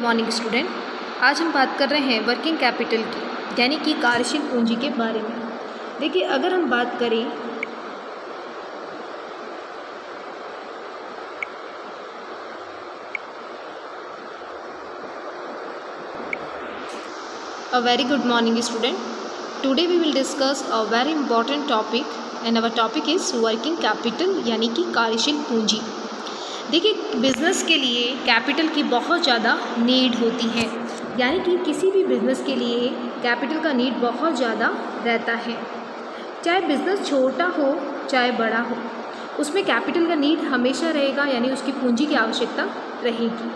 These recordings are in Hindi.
Morning student. आज हम बात कर रहे हैं वर्किंग कैपिटल की, यानी कि कार्यशील पूंजी के बारे में। देखिए, अगर हम बात करें A very good morning student. Today we will discuss a very important topic and our topic is working capital यानी कि कार्यशील पूंजी। देखिए, बिज़नेस के लिए कैपिटल की बहुत ज़्यादा नीड होती है, यानी कि किसी भी बिज़नेस के लिए कैपिटल का नीड बहुत ज़्यादा रहता है। चाहे बिज़नेस छोटा हो चाहे बड़ा हो, उसमें कैपिटल का नीड हमेशा रहेगा, यानी उसकी पूंजी की आवश्यकता रहेगी।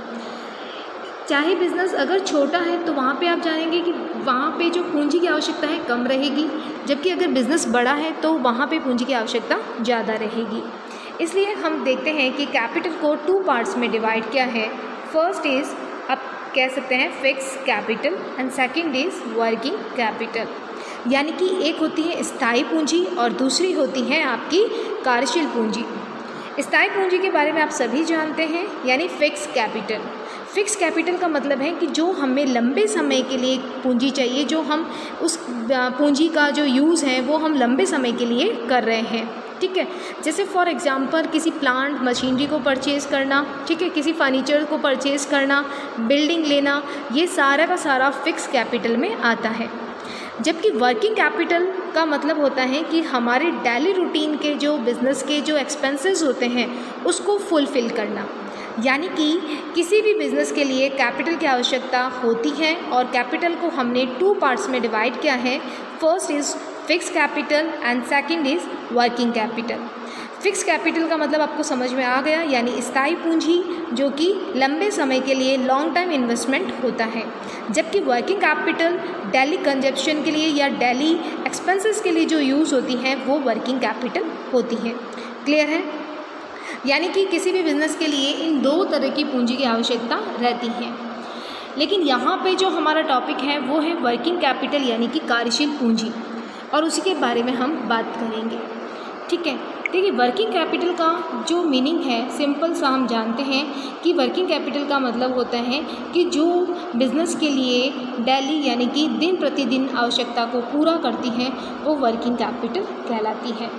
चाहे बिज़नेस अगर छोटा है तो वहाँ पे आप जानेंगे कि वहाँ पे जो पूंजी की आवश्यकता है कम रहेगी, जबकि अगर बिज़नेस बड़ा है तो वहाँ पे पूंजी की आवश्यकता ज़्यादा रहेगी। इसलिए हम देखते हैं कि कैपिटल को 2 पार्ट्स में डिवाइड किया है। फर्स्ट इज़ आप कह सकते हैं fix capital and second is working capital, यानी कि एक होती है स्थायी पूंजी और दूसरी होती है आपकी कार्यशील पूंजी। स्थायी पूंजी के बारे में आप सभी जानते हैं, यानी फिक्स कैपिटल। फिक्स कैपिटल का मतलब है कि जो हमें लंबे समय के लिए पूंजी चाहिए, जो हम उस पूंजी का जो यूज़ है वो हम लंबे समय के लिए कर रहे हैं। ठीक है, जैसे फॉर एग्जांपल किसी प्लांट मशीनरी को परचेज़ करना, ठीक है, किसी फर्नीचर को परचेज़ करना, बिल्डिंग लेना, ये सारा का सारा फिक्स कैपिटल में आता है। जबकि वर्किंग कैपिटल का मतलब होता है कि हमारे डेली रूटीन के जो बिज़नेस के जो एक्सपेंसेस होते हैं उसको फुलफ़िल करना, यानी कि किसी भी बिज़नेस के लिए कैपिटल की आवश्यकता होती है और कैपिटल को हमने 2 पार्ट्स में डिवाइड किया है। First is fix capital and second is working capital. Fix capital का मतलब आपको समझ में आ गया, यानी स्थायी पूंजी जो कि लंबे समय के लिए लॉन्ग टाइम इन्वेस्टमेंट होता है, जबकि वर्किंग कैपिटल डेली कंजप्शन के लिए या डेली एक्सपेंसेस के लिए जो यूज़ होती है वो वर्किंग कैपिटल होती है। क्लियर है? यानी कि किसी भी बिज़नेस के लिए इन 2 तरह की पूंजी की आवश्यकता रहती है। लेकिन यहाँ पे जो हमारा टॉपिक है वो है वर्किंग कैपिटल यानी कि कार्यशील पूंजी, और उसी के बारे में हम बात करेंगे। ठीक है, देखिए, वर्किंग कैपिटल का जो मीनिंग है सिंपल सा हम जानते हैं कि वर्किंग कैपिटल का मतलब होता है कि जो बिज़नेस के लिए डेली यानी कि दिन प्रतिदिन आवश्यकता को पूरा करती है वो वर्किंग कैपिटल कहलाती है।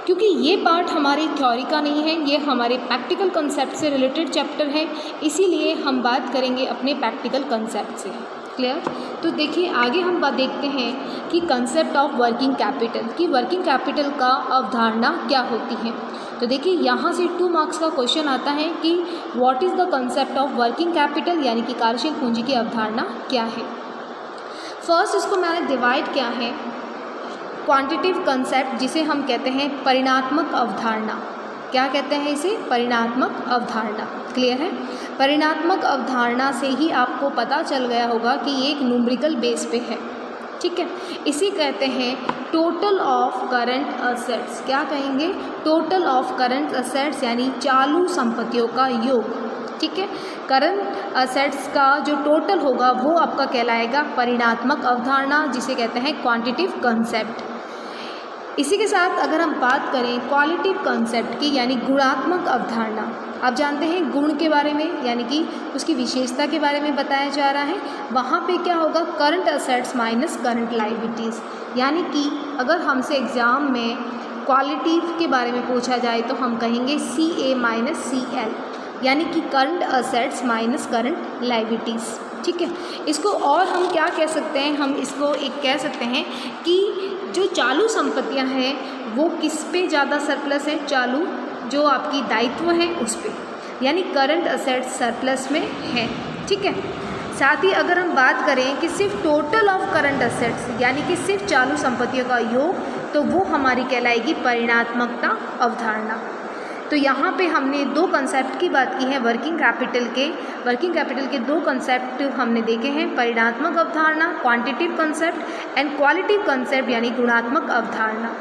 क्योंकि ये पार्ट हमारी थ्योरी का नहीं है, ये हमारे प्रैक्टिकल कंसेप्ट से रिलेटेड चैप्टर है, इसीलिए हम बात करेंगे अपने प्रैक्टिकल कंसेप्ट से। क्लियर? तो देखिए, आगे हम बात देखते हैं कि कंसेप्ट ऑफ वर्किंग कैपिटल, कि वर्किंग कैपिटल का अवधारणा क्या होती है। तो देखिए, यहाँ से 2 मार्क्स का क्वेश्चन आता है कि what is the concept of working capital, यानी कि कार्यशील पूंजी की अवधारणा क्या है। फर्स्ट इसको मैंने डिवाइड किया है क्वांटिटिव कंसेप्ट, जिसे हम कहते हैं परिणात्मक अवधारणा। क्या कहते हैं इसे? परिणात्मक अवधारणा। क्लियर है? परिणात्मक अवधारणा से ही आपको पता चल गया होगा कि ये एक न्यूमेरिकल बेस पे है। ठीक है, इसे कहते हैं टोटल ऑफ करंट असेट्स। क्या कहेंगे? टोटल ऑफ करंट असेट्स, यानी चालू संपत्तियों का योग। ठीक है, करंट असेट्स का जो टोटल होगा वो आपका कहलाएगा परिणात्मक अवधारणा, जिसे कहते हैं क्वांटिटिव कंसेप्ट। इसी के साथ अगर हम बात करें क्वालिटिव कंसेप्ट की, यानी गुणात्मक अवधारणा, आप जानते हैं गुण के बारे में, यानी कि उसकी विशेषता के बारे में बताया जा रहा है। वहाँ पे क्या होगा? Current assets minus current liabilities, यानी कि अगर हमसे एग्ज़ाम में क्वालिटिव के बारे में पूछा जाए तो हम कहेंगे CA माइनस CL, यानी कि current assets minus current liabilities. ठीक है, इसको और हम क्या कह सकते हैं? हम इसको एक कह सकते हैं कि जो चालू संपत्तियां हैं वो किस पे ज़्यादा सरप्लस है? चालू जो आपकी दायित्व है उस पे, यानी करंट असेट्स सरप्लस में है। ठीक है, साथ ही अगर हम बात करें कि सिर्फ टोटल ऑफ करंट असेट्स, यानी कि सिर्फ चालू संपत्तियों का योग, तो वो हमारी कहलाएगी परिणात्मकता अवधारणा। तो यहाँ पे हमने 2 कंसेप्ट की बात की है वर्किंग कैपिटल के 2 कंसेप्ट हमने देखे हैं, परिणात्मक अवधारणा quantitative concept and qualitative concept यानी गुणात्मक अवधारणा।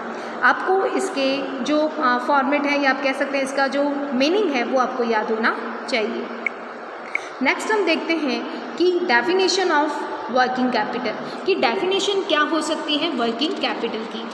आपको इसके जो फॉर्मेट है या आप कह सकते हैं इसका जो मीनिंग है वो आपको याद होना चाहिए। नेक्स्ट हम देखते हैं कि डेफिनेशन ऑफ वर्किंग कैपिटल, की डेफिनेशन क्या हो सकती है वर्किंग कैपिटल की।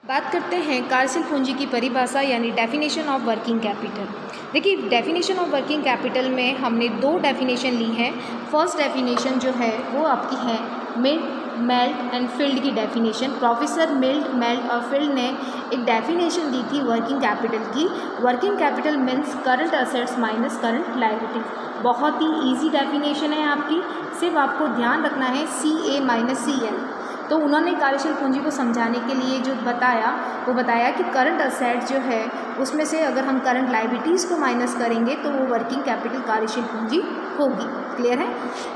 बात करते हैं कार्यशील पूंजी की परिभाषा, यानी डेफिनेशन ऑफ वर्किंग कैपिटल। देखिए डेफिनेशन ऑफ वर्किंग कैपिटल में हमने दो डेफिनेशन ली है। फर्स्ट डेफिनेशन जो है वो आपकी है मिल्ट, मेल्ट एंड फिल्ड की डेफिनेशन। प्रोफेसर मिल्ट, मेल्ट और फिल्ड ने एक डेफिनेशन दी थी वर्किंग कैपिटल की। Working capital means current assets minus current liability. बहुत ही इजी डेफिनेशन है आपकी, सिर्फ आपको ध्यान रखना है CA माइनस CL। तो उन्होंने कार्यशील पूंजी को समझाने के लिए जो बताया वो बताया कि करंट असेट जो है उसमें से अगर हम करंट लायबिलिटीज़ को माइनस करेंगे तो वो वर्किंग कैपिटल कार्यशील पूंजी होगी। क्लियर है।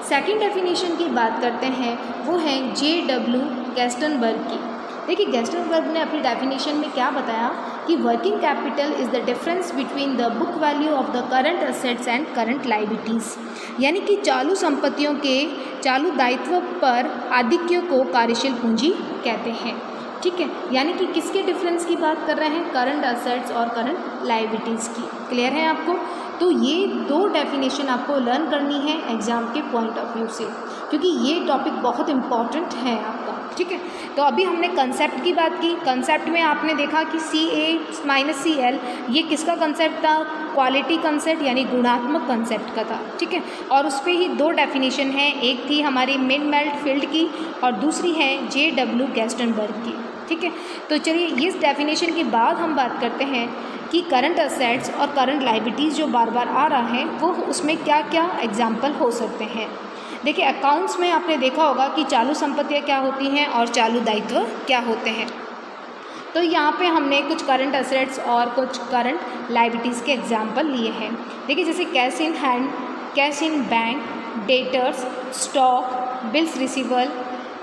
सेकंड डेफिनेशन की बात करते हैं, वो है JW गैस्टनबर्ग की। देखिए गैस्टनबर्ग ने अपनी डेफिनेशन में क्या बताया कि working capital is the difference between the book value of the current assets and current liabilities, यानी कि चालू संपत्तियों के चालू दायित्व पर आधिक्य को कार्यशील पूंजी कहते हैं। ठीक है, यानी कि किसके डिफरेंस की बात कर रहे हैं, करंट असेट्स और करंट लायबिलिटीज़ की। क्लियर है आपको। तो ये दो डेफिनेशन आपको लर्न करनी है एग्ज़ाम के पॉइंट ऑफ व्यू से, क्योंकि ये टॉपिक बहुत इंपॉर्टेंट है आपका। ठीक है, तो अभी हमने कंसेप्ट की बात की। कंसेप्ट में आपने देखा कि CA माइनस CL ये किसका कंसेप्ट था, क्वालिटी कंसेप्ट यानी गुणात्मक कंसेप्ट का था। ठीक है, और उस पर ही दो डेफिनेशन हैं, एक थी हमारी मिल्ट, मेल्ट, फिल्ड की और दूसरी है JW गैस्टनबर्ग की। ठीक है, तो चलिए इस डेफिनेशन के बाद हम बात करते हैं कि करंट असेट्स और करंट लायबिलिटीज़ जो बार बार आ रहा है वो उसमें क्या क्या एग्जाम्पल हो सकते हैं। देखिए अकाउंट्स में आपने देखा होगा कि चालू संपत्तियाँ क्या होती हैं और चालू दायित्व क्या होते हैं। तो यहाँ पे हमने कुछ करंट असेट्स और कुछ करंट लायबिलिटीज़ के एग्जाम्पल लिए हैं। देखिए जैसे cash in hand, cash in bank, debtors, stock, bills receivable,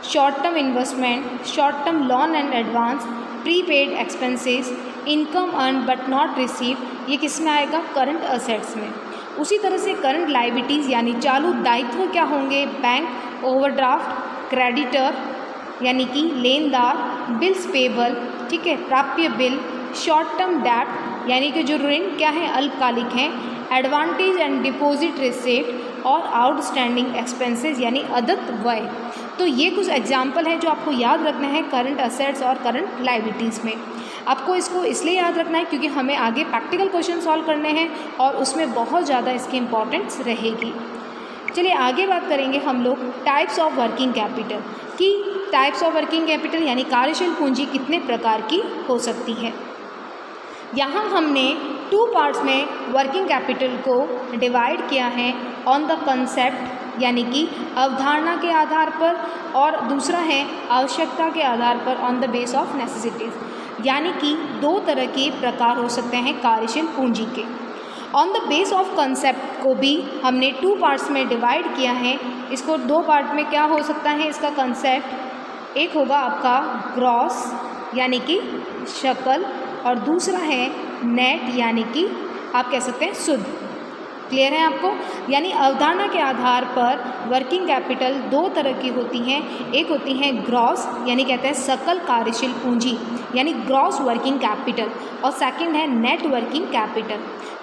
short term investment, short term loan and advance, prepaid expenses, income earn but not receive, ये किस में आएगा, करंट असेट्स में। उसी तरह से करंट लायबिलिटीज़ यानी चालू दायित्व क्या होंगे, बैंक, ओवरड्राफ्ट, क्रेडिटर यानी कि लेनदार, बिल्स पेबल, ठीक है, प्राप्य बिल, शॉर्ट टर्म डेट यानी कि जो ऋण क्या है, अल्पकालिक हैं, एडवांटेज एंड डिपॉजिट रिसीप्ट और आउटस्टैंडिंग एक्सपेंसेस यानी अदत्त व्यय। तो ये कुछ एग्जाम्पल हैं जो आपको याद रखना है करंट असेट्स और करंट लायबिलिटीज़ में। आपको इसको इसलिए याद रखना है क्योंकि हमें आगे प्रैक्टिकल क्वेश्चन सॉल्व करने हैं और उसमें बहुत ज़्यादा इसकी इम्पॉर्टेंस रहेगी। चलिए आगे बात करेंगे हम लोग टाइप्स ऑफ वर्किंग कैपिटल की। टाइप्स ऑफ वर्किंग कैपिटल यानी कार्यशील पूंजी कितने प्रकार की हो सकती है। यहाँ हमने 2 पार्ट्स में वर्किंग कैपिटल को डिवाइड किया है, ऑन द कंसेप्ट यानी कि अवधारणा के आधार पर, और दूसरा है आवश्यकता के आधार पर, on the base of necessities, यानी कि 2 तरह के प्रकार हो सकते हैं कार्यशील पूंजी के। On the base of concept को भी हमने 2 पार्ट्स में डिवाइड किया है। इसको 2 पार्ट में क्या हो सकता है इसका कंसेप्ट, एक होगा आपका ग्रॉस यानी कि शकल, और दूसरा है नेट यानी कि आप कह सकते हैं शुद्ध। क्लियर है आपको। यानी अवधारणा के आधार पर वर्किंग कैपिटल 2 तरह की होती हैं। एक होती हैं ग्रॉस यानी कहते हैं सकल कार्यशील पूंजी यानी ग्रॉस वर्किंग कैपिटल, और सेकंड है नेट वर्किंग कैपिटल।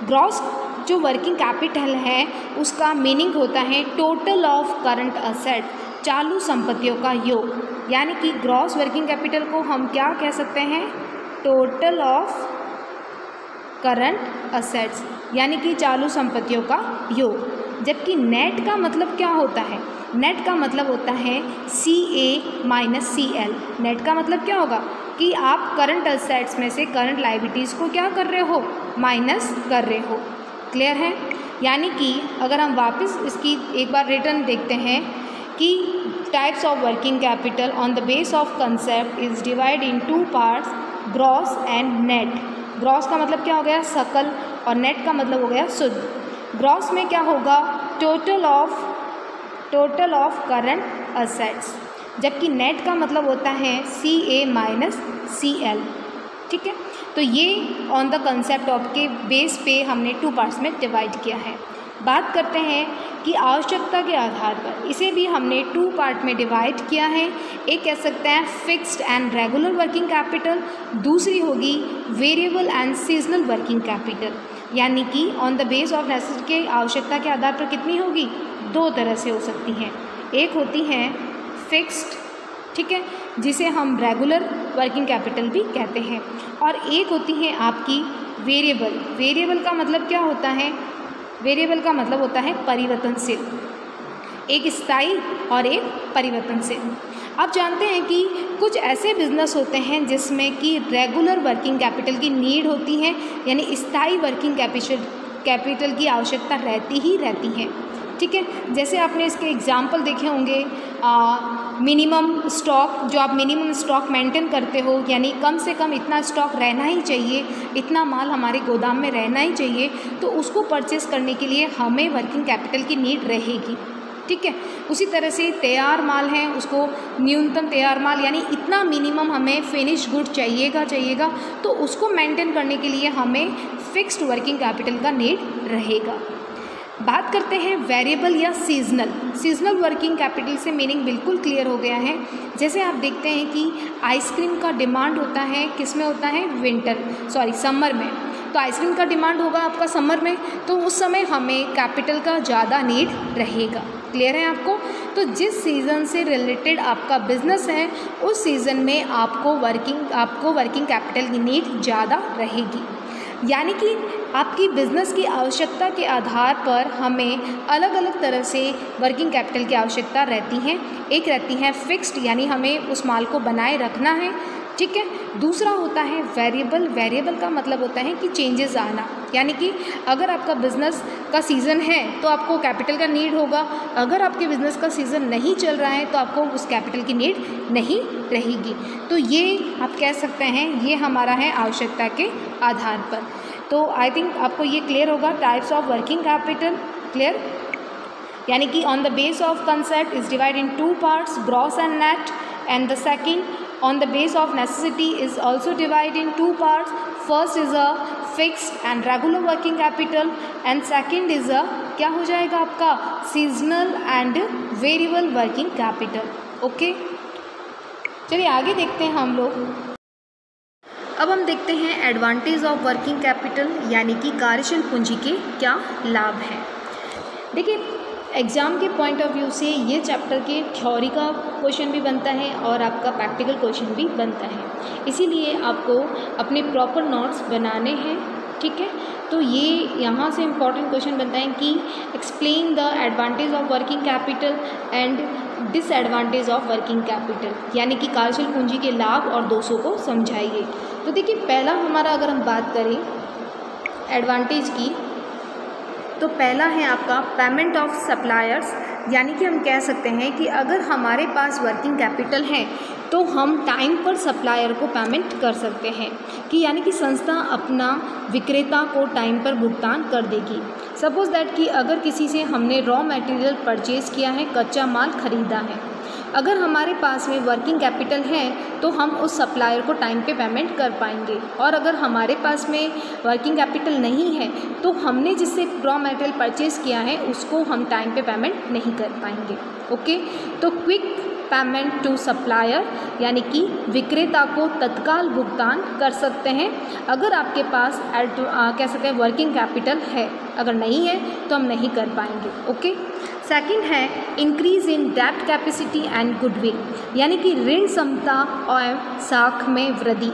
ग्रॉस जो वर्किंग कैपिटल है उसका मीनिंग होता है टोटल ऑफ करंट असेट, चालू संपत्तियों का योग, यानी कि ग्रॉस वर्किंग कैपिटल को हम क्या कह सकते हैं, टोटल ऑफ करंट असेट्स यानी कि चालू संपत्तियों का योग। जबकि नेट का मतलब क्या होता है, नेट का मतलब होता है CA माइनस CL। नेट का मतलब क्या होगा कि आप करंट असेट्स में से करंट लायबिलिटीज़ को क्या कर रहे हो, माइनस कर रहे हो। क्लियर है। यानी कि अगर हम वापस इसकी एक बार रिटर्न देखते हैं कि types of working capital on the base of concept is divide in 2 parts, gross and net. Gross का मतलब क्या हो गया, सकल, और नेट का मतलब हो गया शुद्ध। ग्रॉस में क्या होगा, टोटल ऑफ करंट असेट्स, जबकि नेट का मतलब होता है CA माइनस CL। ठीक है, तो ये ऑन द कंसेप्ट ऑफ के बेस पे हमने 2 पार्ट्स में डिवाइड किया है। बात करते हैं कि आवश्यकता के आधार पर, इसे भी हमने 2 पार्ट में डिवाइड किया है। एक कह सकते हैं fixed and regular working capital, दूसरी होगी variable and seasonal working capital, यानी कि on the base of necessity के आवश्यकता के आधार पर कितनी होगी, 2 तरह से हो सकती हैं। एक होती हैं फिक्स्ड, ठीक है, जिसे हम रेगुलर वर्किंग कैपिटल भी कहते हैं। और एक होती है आपकी वेरिएबल। वेरिएबल का मतलब क्या होता है? वेरिएबल का मतलब होता है परिवर्तनशील, एक स्थायी और एक परिवर्तनशील। आप जानते हैं कि कुछ ऐसे बिजनेस होते हैं जिसमें कि रेगुलर वर्किंग कैपिटल की नीड होती है, यानी स्थायी वर्किंग कैपिटल की आवश्यकता रहती ही रहती है। ठीक है, जैसे आपने इसके एग्जाम्पल देखे होंगे, मिनिमम स्टॉक, जो आप मिनिमम स्टॉक मेंटेन करते हो, यानी कम से कम इतना स्टॉक रहना ही चाहिए, इतना माल हमारे गोदाम में रहना ही चाहिए, तो उसको परचेस करने के लिए हमें वर्किंग कैपिटल की नीड रहेगी। ठीक है, उसी तरह से तैयार माल है, उसको न्यूनतम तैयार माल यानी इतना मिनिमम हमें फिनिश गुड चाहिएगा, तो उसको मेंटेन करने के लिए हमें फिक्स्ड वर्किंग कैपिटल का नीड रहेगा। बात करते हैं वेरिएबल या सीजनल वर्किंग कैपिटल से मीनिंग बिल्कुल क्लियर हो गया है। जैसे आप देखते हैं कि आइसक्रीम का डिमांड होता है, किस में होता है? समर में। तो आइसक्रीम का डिमांड होगा आपका समर में, तो उस समय हमें कैपिटल का ज़्यादा नीड रहेगा। क्लियर है आपको? तो जिस सीज़न से रिलेटेड आपका बिजनेस है, उस सीज़न में आपको वर्किंग कैपिटल की नीड ज़्यादा रहेगी। यानी कि आपकी बिज़नेस की आवश्यकता के आधार पर हमें अलग अलग तरह से वर्किंग कैपिटल की आवश्यकता रहती है। एक रहती है फिक्स्ड, यानी हमें उस माल को बनाए रखना है। ठीक है, दूसरा होता है वेरिएबल। वेरिएबल का मतलब होता है कि चेंजेस आना, यानी कि अगर आपका बिज़नेस का सीज़न है तो आपको कैपिटल का नीड होगा, अगर आपके बिज़नेस का सीज़न नहीं चल रहा है तो आपको उस कैपिटल की नीड नहीं रहेगी। तो ये आप कह सकते हैं ये हमारा है आवश्यकता के आधार पर। तो आई थिंक आपको ये क्लियर होगा, types of working capital. Clear? यानी कि on the base of concept is divide in 2 parts, gross and net, and the second on the base of necessity is also divided in 2 parts. First is a fixed and regular working capital and second is a क्या हो जाएगा आपका seasonal and variable working capital. Okay, चलिए आगे देखते हैं हम लोग। अब हम देखते हैं एडवांटेज ऑफ वर्किंग कैपिटल, यानी कि कार्यशील पूंजी के क्या लाभ हैं। देखिए, एग्ज़ाम के पॉइंट ऑफ व्यू से ये चैप्टर के थ्योरी का क्वेश्चन भी बनता है और आपका प्रैक्टिकल क्वेश्चन भी बनता है, इसीलिए आपको अपने प्रॉपर नोट्स बनाने हैं। ठीक है, तो ये यहाँ से इम्पॉर्टेंट क्वेश्चन बनता है कि explain the advantage of working capital and disadvantage of working capital, यानी कि कार्यशील पूंजी के लाभ और दोषों को समझाइए। तो देखिए, पहला हमारा अगर हम बात करें एडवांटेज की, तो पहला है आपका पेमेंट ऑफ सप्लायर्स, यानी कि हम कह सकते हैं कि अगर हमारे पास वर्किंग कैपिटल है तो हम टाइम पर सप्लायर को पेमेंट कर सकते हैं, कि यानी कि संस्था अपना विक्रेता को टाइम पर भुगतान कर देगी। सपोज़ दैट कि अगर किसी से हमने रॉ मटेरियल परचेज़ किया है, कच्चा माल ख़रीदा है, अगर हमारे पास में वर्किंग कैपिटल है तो हम उस सप्लायर को टाइम पे पेमेंट कर पाएंगे, और अगर हमारे पास में वर्किंग कैपिटल नहीं है तो हमने जिससे रॉ मटेरियल परचेज़ किया है उसको हम टाइम पे पेमेंट नहीं कर पाएंगे। ओके, तो क्विक पेमेंट टू सप्लायर, यानी कि विक्रेता को तत्काल भुगतान कर सकते हैं अगर आपके पास कह सकते हैं वर्किंग कैपिटल है, अगर नहीं है तो हम नहीं कर पाएंगे। ओके, सेकंड है इंक्रीज इन डेब्ट कैपेसिटी एंड गुडविल, यानी कि ऋण क्षमता और साख में वृद्धि।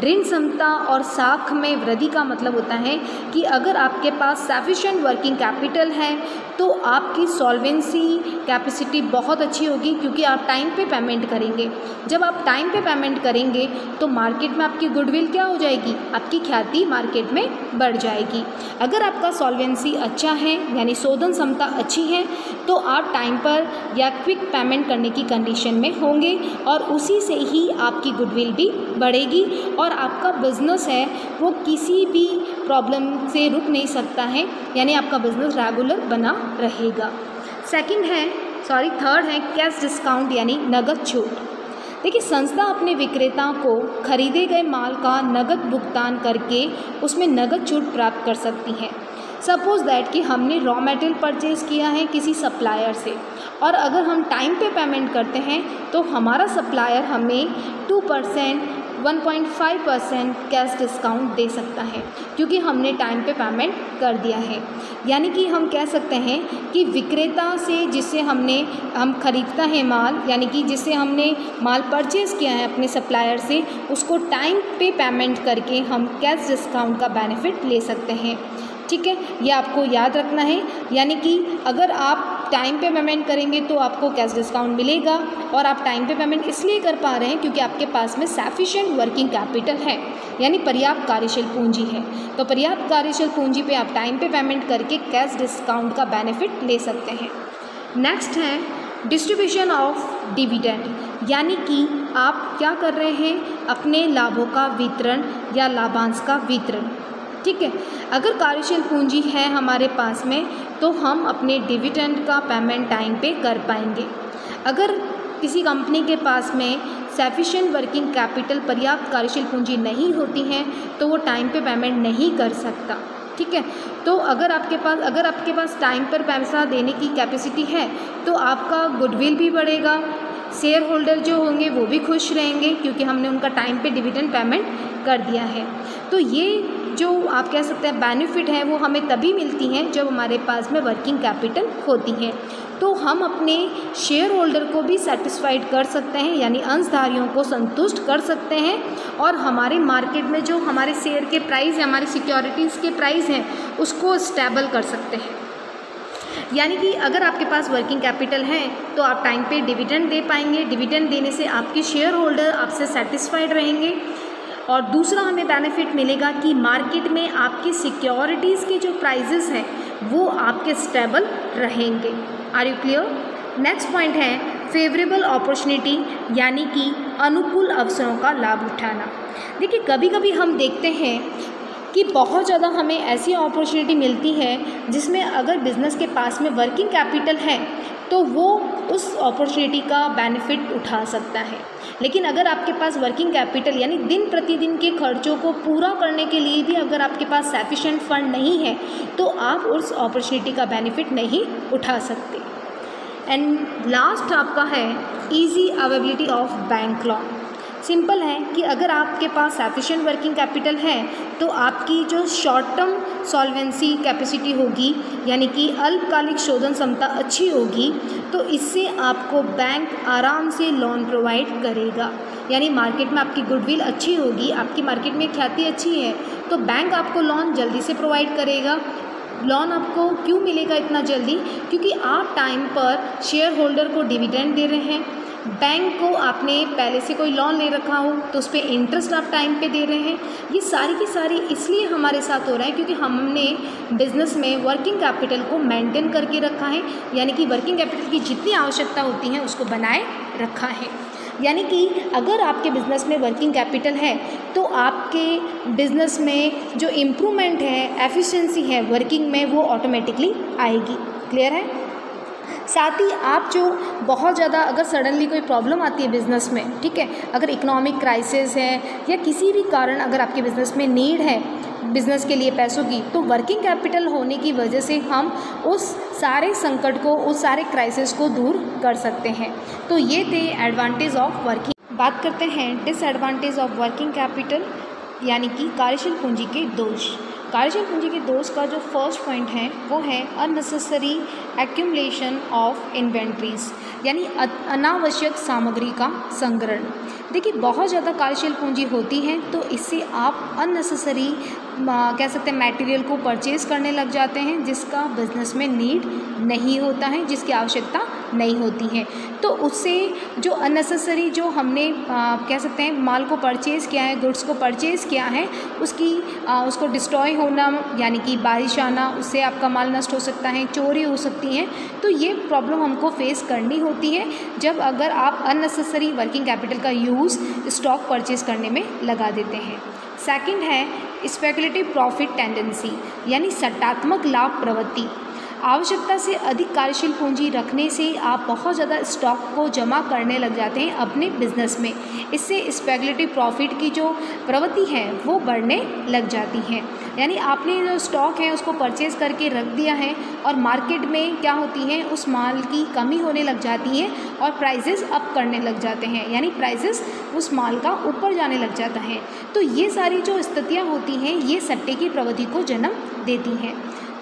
ऋण क्षमता और साख में वृद्धि का मतलब होता है कि अगर आपके पास सफिशिएंट वर्किंग कैपिटल है तो आपकी सॉल्वेंसी कैपेसिटी बहुत अच्छी होगी, क्योंकि आप टाइम पे पेमेंट करेंगे। जब आप टाइम पे पेमेंट करेंगे तो मार्केट में आपकी गुडविल क्या हो जाएगी, आपकी ख्याति मार्केट में बढ़ जाएगी। अगर आपका सॉल्वेंसी अच्छा है, यानी शोधन क्षमता अच्छी है, तो आप टाइम पर या क्विक पेमेंट करने की कंडीशन में होंगे, और उसी से ही आपकी गुडविल भी बढ़ेगी और आपका बिजनेस है वो किसी भी प्रॉब्लम से रुक नहीं सकता है, यानी आपका बिजनेस रेगुलर बना रहेगा। थर्ड है कैश डिस्काउंट, यानी नगद छूट। देखिए, संस्था अपने विक्रेता को खरीदे गए माल का नगद भुगतान करके उसमें नगद छूट प्राप्त कर सकती है। सपोज़ दैट कि हमने रॉ मटेरियल परचेज़ किया है किसी सप्लायर से, और अगर हम टाइम पे पेमेंट करते हैं तो हमारा सप्लायर हमें 2% 1.5% कैश डिस्काउंट दे सकता है, क्योंकि हमने टाइम पे पेमेंट कर दिया है। यानी कि हम कह सकते हैं कि विक्रेता से जिससे हम खरीदता है माल, यानी कि जिससे हमने माल परचेज़ किया है अपने सप्लायर से, उसको टाइम पे पेमेंट करके हम कैश डिस्काउंट का बेनिफिट ले सकते हैं। ठीक है, ये आपको याद रखना है। यानी कि अगर आप टाइम पे पेमेंट करेंगे तो आपको कैश डिस्काउंट मिलेगा, और आप टाइम पे पेमेंट इसलिए कर पा रहे हैं क्योंकि आपके पास में सफिशिएंट वर्किंग कैपिटल है, यानी पर्याप्त कार्यशील पूंजी है। तो पर्याप्त कार्यशील पूंजी पे आप टाइम पे पेमेंट करके कैश डिस्काउंट का बेनिफिट ले सकते हैं। नेक्स्ट है डिस्ट्रीब्यूशन ऑफ डिविडेंड, यानी कि आप क्या कर रहे हैं, अपने लाभों का वितरण या लाभांश का वितरण। ठीक है, अगर कार्यशील पूंजी है हमारे पास में तो हम अपने डिविडेंड का पेमेंट टाइम पे कर पाएंगे। अगर किसी कंपनी के पास में सफिशिएंट वर्किंग कैपिटल, पर्याप्त कार्यशील पूंजी नहीं होती है तो वो टाइम पे पेमेंट नहीं कर सकता। ठीक है, तो अगर आपके पास टाइम पर पैसा देने की कैपेसिटी है तो आपका गुडविल भी बढ़ेगा, शेयर होल्डर जो होंगे वो भी खुश रहेंगे क्योंकि हमने उनका टाइम पे डिविडेंड पेमेंट कर दिया है। तो ये जो आप कह सकते हैं बेनिफिट है वो हमें तभी मिलती हैं जब हमारे पास में वर्किंग कैपिटल होती है। तो हम अपने शेयर होल्डर को भी सेटिस्फाइड कर सकते हैं, यानी अंशधारियों को संतुष्ट कर सकते हैं, और हमारे मार्केट में जो हमारे शेयर के प्राइस है, हमारी सिक्योरिटीज़ के प्राइस हैं, उसको स्टेबल कर सकते हैं। यानी कि अगर आपके पास वर्किंग कैपिटल है तो आप टाइम पे डिविडेंड दे पाएंगे। डिविडेंड देने से आपके शेयर होल्डर आपसे सेटिस्फाइड रहेंगे, और दूसरा हमें बेनिफिट मिलेगा कि मार्केट में आपकी सिक्योरिटीज़ के जो प्राइजेस हैं वो आपके स्टेबल रहेंगे। Are you clear? Next point है फेवरेबल अपॉर्चुनिटी, यानी कि अनुकूल अवसरों का लाभ उठाना। देखिए, कभी कभी हम देखते हैं कि बहुत ज़्यादा हमें ऐसी अपॉर्चुनिटी मिलती है जिसमें अगर बिज़नेस के पास में वर्किंग कैपिटल है तो वो उस अपॉर्चुनिटी का बेनिफिट उठा सकता है। लेकिन अगर आपके पास वर्किंग कैपिटल यानी दिन प्रतिदिन के खर्चों को पूरा करने के लिए भी अगर आपके पास सफिशिएंट फंड नहीं है तो आप उस अपॉर्चुनिटी का बेनिफिट नहीं उठा सकते। एंड लास्ट आपका है easy availability of bank loan. Simple है कि अगर आपके पास सफिशिएंट वर्किंग कैपिटल है तो आपकी जो शॉर्ट टर्म सॉल्वेंसी कैपेसिटी होगी, यानी कि अल्पकालिक शोधन क्षमता अच्छी होगी, तो इससे आपको बैंक आराम से लोन प्रोवाइड करेगा। यानी मार्केट में आपकी गुडविल अच्छी होगी, आपकी मार्केट में ख्याति अच्छी है, तो बैंक आपको लोन जल्दी से प्रोवाइड करेगा। लोन आपको क्यों मिलेगा इतना जल्दी? क्योंकि आप टाइम पर शेयर होल्डर को डिविडेंड दे रहे हैं, बैंक को आपने पहले से कोई लोन ले रखा हो तो उस पर इंटरेस्ट आप टाइम पे दे रहे हैं। ये सारी की सारी इसलिए हमारे साथ हो रहा है क्योंकि हमने बिज़नेस में वर्किंग कैपिटल को मेंटेन करके रखा है, यानी कि वर्किंग कैपिटल की जितनी आवश्यकता होती है उसको बनाए रखा है। यानी कि अगर आपके बिज़नेस में वर्किंग कैपिटल है तो आपके बिज़नेस में जो इम्प्रूवमेंट है, एफिशिएंसी है वर्किंग में, वो ऑटोमेटिकली आएगी। क्लियर है? साथ ही आप जो बहुत ज़्यादा अगर सडनली कोई प्रॉब्लम आती है बिज़नेस में, ठीक है, अगर इकोनॉमिक क्राइसिस है या किसी भी कारण अगर आपके बिज़नेस में नीड है बिज़नेस के लिए पैसों की, तो वर्किंग कैपिटल होने की वजह से हम उस सारे संकट को, उस सारे क्राइसिस को दूर कर सकते हैं। तो ये थे एडवांटेज ऑफ वर्किंग। बात करते हैं डिसएडवांटेज ऑफ वर्किंग कैपिटल, यानी कि कार्यशील पूंजी के दोष। कार्यशील पूंजी के दोष का जो फर्स्ट पॉइंट है वो है अननेसेसरी एक्यूमुलेशन ऑफ इन्वेंट्रीज, यानी अनावश्यक सामग्री का संग्रहण। देखिए, बहुत ज़्यादा कार्यशील पूंजी होती है तो इससे आप अननेसेसरी कह सकते हैं मटेरियल को परचेज करने लग जाते हैं जिसका बिज़नेस में नीड नहीं होता है, जिसकी आवश्यकता नहीं होती है। तो उससे जो अननेसेसरी जो हमने कह सकते हैं माल को परचेज़ किया है, गुड्स को परचेज़ किया है, उसको डिस्ट्रॉय होना, यानी कि बारिश आना, उससे आपका माल नष्ट हो सकता है, चोरी हो सकती है। तो ये प्रॉब्लम हमको फेस करनी होती है जब अगर आप अननेसेसरी वर्किंग कैपिटल का यूज़ स्टॉक परचेज़ करने में लगा देते हैं। सेकंड है स्पेकुलेटिव प्रॉफिट टेंडेंसी, यानी सट्टात्मक लाभ प्रवृत्ति। आवश्यकता से अधिक कार्यशील पूंजी रखने से आप बहुत ज़्यादा स्टॉक को जमा करने लग जाते हैं अपने बिजनेस में। इससे स्पेकुलेटिव प्रॉफिट की जो प्रवृत्ति है वो बढ़ने लग जाती है। यानी आपने जो स्टॉक है उसको परचेज करके रख दिया है और मार्केट में क्या होती है, उस माल की कमी होने लग जाती है और प्राइसेस अप करने लग जाते हैं, यानी प्राइसेस उस माल का ऊपर जाने लग जाता है। तो ये सारी जो स्थितियाँ होती हैं ये सट्टे की प्रवृत्ति को जन्म देती हैं।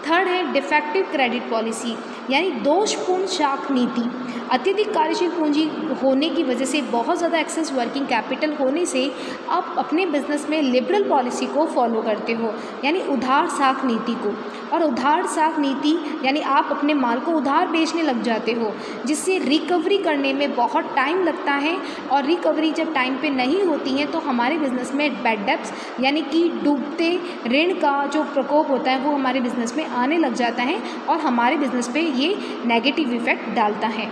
थर्ड है डिफेक्टिव क्रेडिट पॉलिसी, यानी दोषपूर्ण साख नीति। अत्यधिक कार्यशील पूंजी होने की वजह से, बहुत ज़्यादा एक्सेस वर्किंग कैपिटल होने से आप अपने बिजनेस में लिबरल पॉलिसी को फॉलो करते हो, यानी उधार साख नीति को। और उधार साख नीति यानी आप अपने माल को उधार बेचने लग जाते हो, जिससे रिकवरी करने में बहुत टाइम लगता है। और रिकवरी जब टाइम पे नहीं होती है तो हमारे बिज़नेस में बैड डेब्ट्स यानी कि डूबते ऋण का जो प्रकोप होता है वो हमारे बिज़नेस में आने लग जाता है और हमारे बिज़नेस पे ये नेगेटिव इफ़ेक्ट डालता है।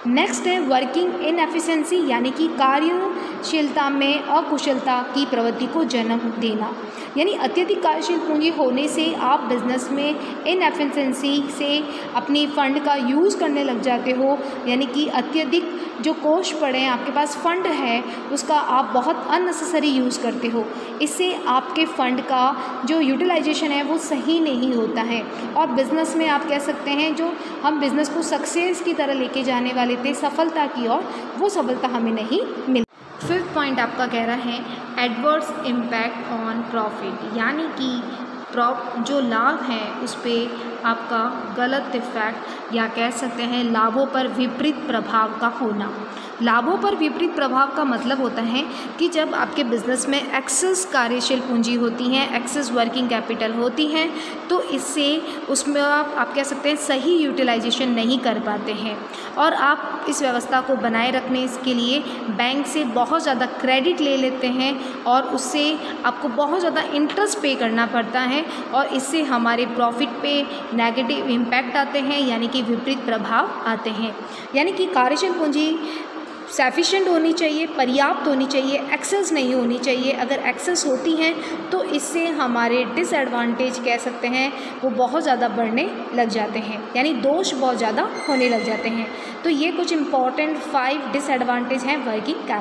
नेक्स्ट है वर्किंग इनएफिशिएंसी, यानी कि कार्यशीलता में अकुशलता की प्रवृत्ति को जन्म देना। यानी अत्यधिक कार्यशील पूंजी होने से आप बिजनेस में इनएफिशिएंसी से अपनी फंड का यूज़ करने लग जाते हो, यानी कि अत्यधिक जो कोष पड़े हैं, आपके पास फंड है, उसका आप बहुत अननेसेसरी यूज़ करते हो। इससे आपके फंड का जो यूटिलाइजेशन है वो सही नहीं होता है और बिज़नेस में आप कह सकते हैं जो हम बिज़नेस को सक्सेस की तरह लेके जाने वाले थे, सफलता की ओर, वो सफलता हमें नहीं मिली। फिफ्थ पॉइंट आपका कह रहा है एडवर्स इम्पैक्ट ऑन प्रॉफिट, यानी कि जो लाभ है उस पर आपका गलत इफेक्ट या कह सकते हैं लाभों पर विपरीत प्रभाव का होना। लाभों पर विपरीत प्रभाव का मतलब होता है कि जब आपके बिज़नेस में एक्सेस कार्यशील पूंजी होती है, एक्सेस वर्किंग कैपिटल होती है, तो इससे उसमें आप कह सकते हैं सही यूटिलाइजेशन नहीं कर पाते हैं और आप इस व्यवस्था को बनाए रखने के लिए बैंक से बहुत ज़्यादा क्रेडिट ले लेते हैं और उससे आपको बहुत ज़्यादा इंटरेस्ट पे करना पड़ता है और इससे हमारे प्रॉफिट पे नेगेटिव इम्पैक्ट आते हैं, यानी कि विपरीत प्रभाव आते हैं। यानी कि कार्यशील पूंजी सफिशिएंट होनी चाहिए, पर्याप्त होनी चाहिए, एक्सेस नहीं होनी चाहिए। अगर एक्सेस होती हैं तो इससे हमारे डिसएडवांटेज कह सकते हैं वो बहुत ज़्यादा बढ़ने लग जाते हैं, यानी दोष बहुत ज़्यादा होने लग जाते हैं। तो ये कुछ इंपॉर्टेंट 5 डिसएडवांटेज हैं वर्किंग कैपिटल।